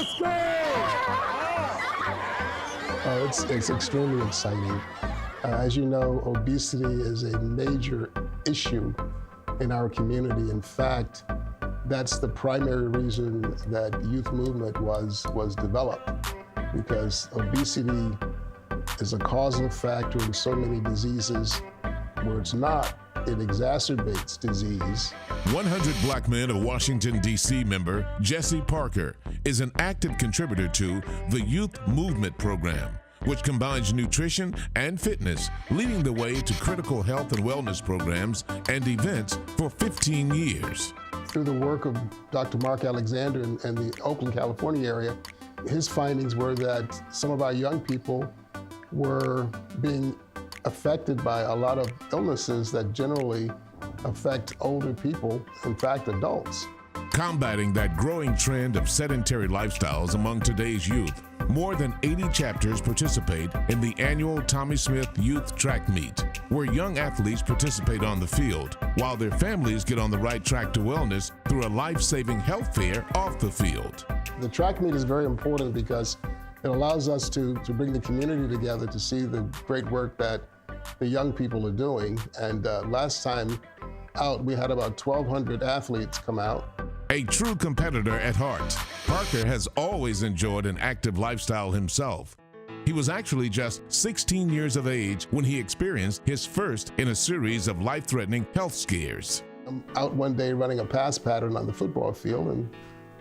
Let's go! It's extremely exciting. As you know, obesity is a major issue in our community. In fact, that's the primary reason that youth movement was developed, because obesity is a causal factor in so many diseases. Where it's not, it exacerbates disease. 100 Black Men of Washington, D.C. member Jessie Parker is an active contributor to the Youth Movement Program, which combines nutrition and fitness, leading the way to critical health and wellness programs and events for 15 years. Through the work of Dr. Mark Alexander in the Oakland, California area, his findings were that some of our young people were being affected by a lot of illnesses that generally affect older people, in fact, adults. Combating that growing trend of sedentary lifestyles among today's youth, more than 80 chapters participate in the annual Tommy Smith Youth Track Meet, where young athletes participate on the field, while their families get on the right track to wellness through a life-saving health fair off the field. The track meet is very important because it allows us to bring the community together to see the great work that the young people are doing. And last time out, we had about 1,200 athletes come out. A true competitor at heart, Parker has always enjoyed an active lifestyle himself. He was actually just 16 years of age when he experienced his first in a series of life-threatening health scares. I'm out one day running a pass pattern on the football field, and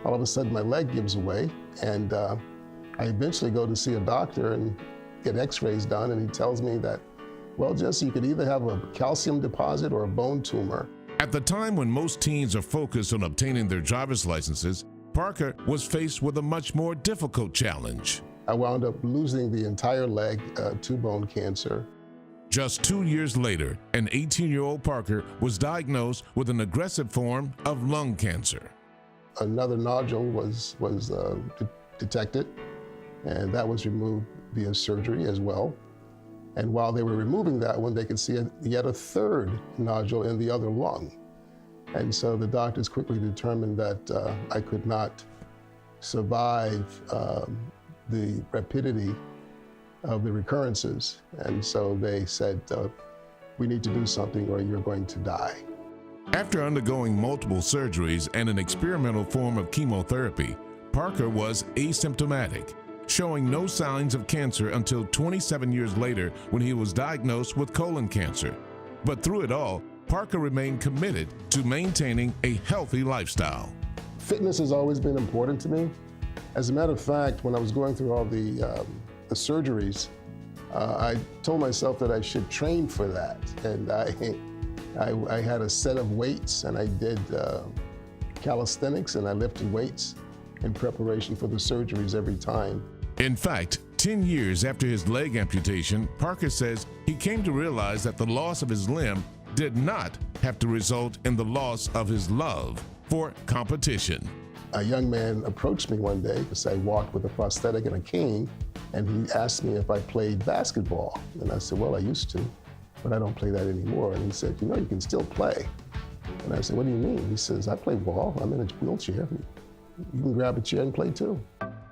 all of a sudden my leg gives away, and I eventually go to see a doctor and get x-rays done, and he tells me that, well, Jesse, you could either have a calcium deposit or a bone tumor. At the time when most teens are focused on obtaining their driver's licenses, Parker was faced with a much more difficult challenge. I wound up losing the entire leg to bone cancer. Just 2 years later, an 18-year-old Parker was diagnosed with an aggressive form of lung cancer. Another nodule was detected, and that was removed via surgery as well. And while they were removing that one, they could see yet a third nodule in the other lung. And so the doctors quickly determined that I could not survive the rapidity of the recurrences. And so they said, we need to do something or you're going to die. After undergoing multiple surgeries and an experimental form of chemotherapy, Parker was asymptomatic, showing no signs of cancer until 27 years later when he was diagnosed with colon cancer. But through it all, Parker remained committed to maintaining a healthy lifestyle. Fitness has always been important to me. As a matter of fact, when I was going through all the surgeries, I told myself that I should train for that. And I had a set of weights, and I did calisthenics, and I lifted weights in preparation for the surgeries every time. In fact, 10 years after his leg amputation, Parker says he came to realize that the loss of his limb did not have to result in the loss of his love for competition. A young man approached me one day because I walked with a prosthetic and a cane, and he asked me if I played basketball. And I said, well, I used to, but I don't play that anymore. And he said, you know, you can still play. And I said, what do you mean? He says, I play ball. I'm in a wheelchair. You can grab a chair and play too.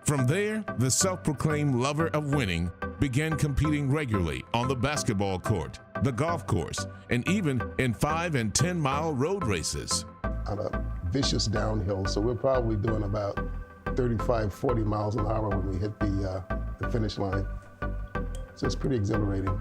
From there, the self-proclaimed lover of winning began competing regularly on the basketball court, the golf course, and even in 5- and 10-mile road races. On a vicious downhill, so we're probably doing about 35, 40 miles an hour when we hit the finish line. So it's pretty exhilarating.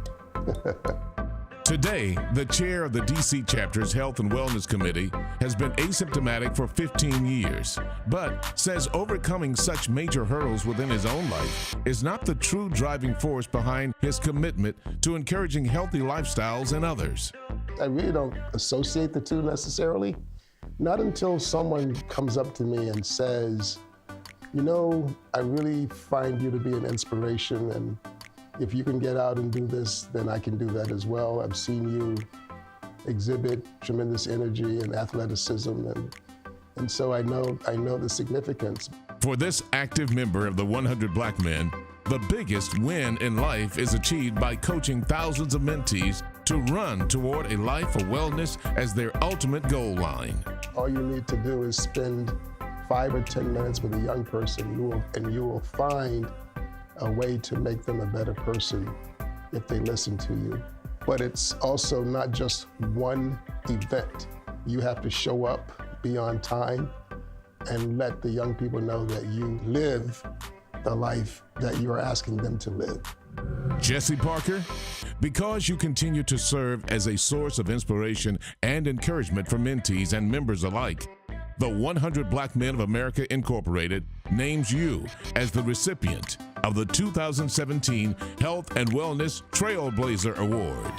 Today, the chair of the DC chapter's Health and Wellness Committee has been asymptomatic for 15 years, but says overcoming such major hurdles within his own life is not the true driving force behind his commitment to encouraging healthy lifestyles in others. I really don't associate the two necessarily. Not until someone comes up to me and says, you know, I really find you to be an inspiration, and if you can get out and do this, then I can do that as well. I've seen you exhibit tremendous energy and athleticism, and so I know the significance. For this active member of the 100 Black Men, the biggest win in life is achieved by coaching thousands of mentees to run toward a life of wellness as their ultimate goal line. All you need to do is spend 5 or 10 minutes with a young person, you will find a way to make them a better person if they listen to you. But it's also not just one event. You have to show up, be on time, and let the young people know that you live the life that you are asking them to live. Jessie Parker, because you continue to serve as a source of inspiration and encouragement for mentees and members alike, the 100 Black Men of America Incorporated names you as the recipient of the 2017 Health and Wellness Trailblazer Award.